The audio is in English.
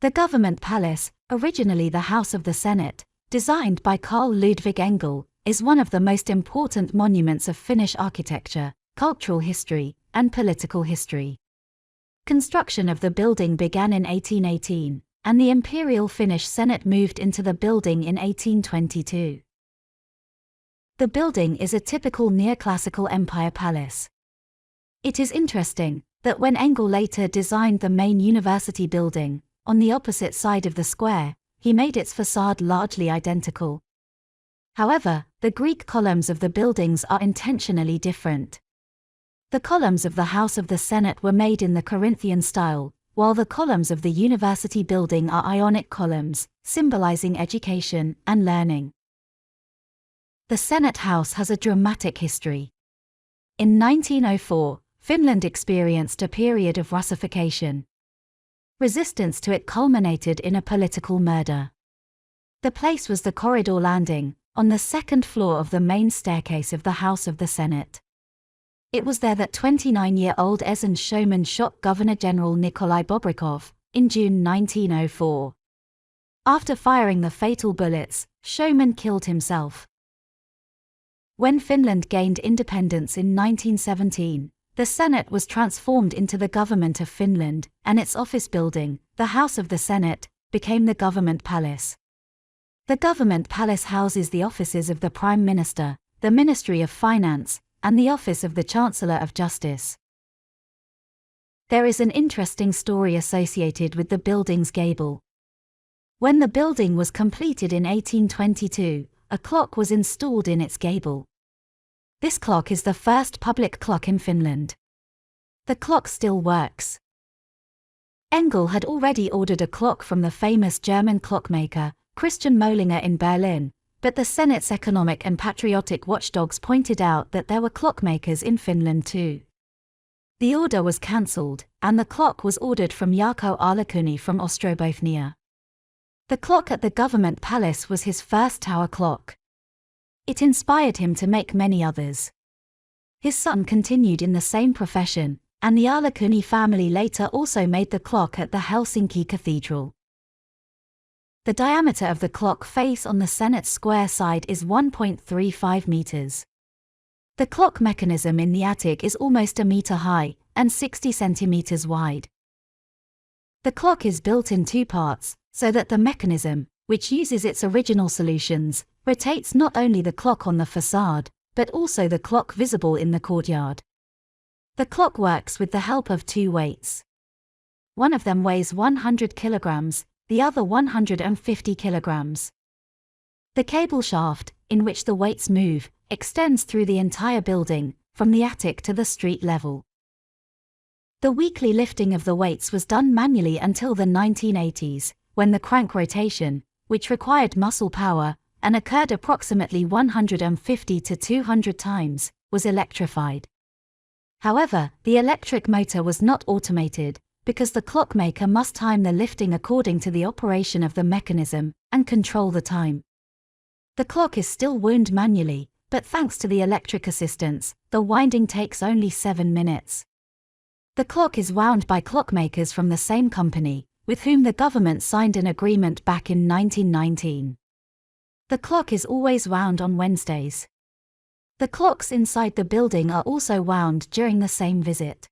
The government palace, originally the House of the Senate, designed by Carl Ludvig Engel, is one of the most important monuments of Finnish architecture, cultural history, and political history. Construction of the building began in 1818, and the Imperial Finnish Senate moved into the building in 1822. The building is a typical neoclassical empire palace. It is interesting that when Engel later designed the main university building, on the opposite side of the square, he made its facade largely identical. However, the Greek columns of the buildings are intentionally different. The columns of the House of the Senate were made in the Corinthian style, while the columns of the university building are Ionic columns, symbolizing education and learning. The Senate House has a dramatic history. In 1904, Finland experienced a period of Russification. Resistance to it culminated in a political murder. The place was the corridor landing, on the second floor of the main staircase of the House of the Senate. It was there that 29-year-old Ezen Showman shot Governor General Nikolai Bobrikov, in June 1904. After firing the fatal bullets, Showman killed himself. When Finland gained independence in 1917, the Senate was transformed into the Government of Finland, and its office building, the House of the Senate, became the Government Palace. The Government Palace houses the offices of the Prime Minister, the Ministry of Finance, and the Office of the Chancellor of Justice. There is an interesting story associated with the building's gable. When the building was completed in 1822, a clock was installed in its gable. This clock is the first public clock in Finland. The clock still works. Engel had already ordered a clock from the famous German clockmaker, Christian Mollinger in Berlin, but the Senate's economic and patriotic watchdogs pointed out that there were clockmakers in Finland too. The order was cancelled, and the clock was ordered from Jarkko Alakuni from Ostrobothnia. The clock at the Government Palace was his first tower clock. It inspired him to make many others. His son continued in the same profession, and the Alakuni family later also made the clock at the Helsinki Cathedral. The diameter of the clock face on the Senate square side is 1.35 meters. The clock mechanism in the attic is almost a meter high, and 60 centimeters wide. The clock is built in two parts, so that the mechanism, which uses its original solutions, rotates not only the clock on the facade, but also the clock visible in the courtyard. The clock works with the help of two weights. One of them weighs 100 kilograms, the other 150 kilograms. The cable shaft, in which the weights move, extends through the entire building, from the attic to the street level. The weekly lifting of the weights was done manually until the 1980s, when the crank rotation, which required muscle power, and occurred approximately 150 to 200 times, was electrified. However, the electric motor was not automated, because the clockmaker must time the lifting according to the operation of the mechanism, and control the time. The clock is still wound manually, but thanks to the electric assistance, the winding takes only 7 minutes. The clock is wound by clockmakers from the same company, with whom the government signed an agreement back in 1919. The clock is always wound on Wednesdays. The clocks inside the building are also wound during the same visit.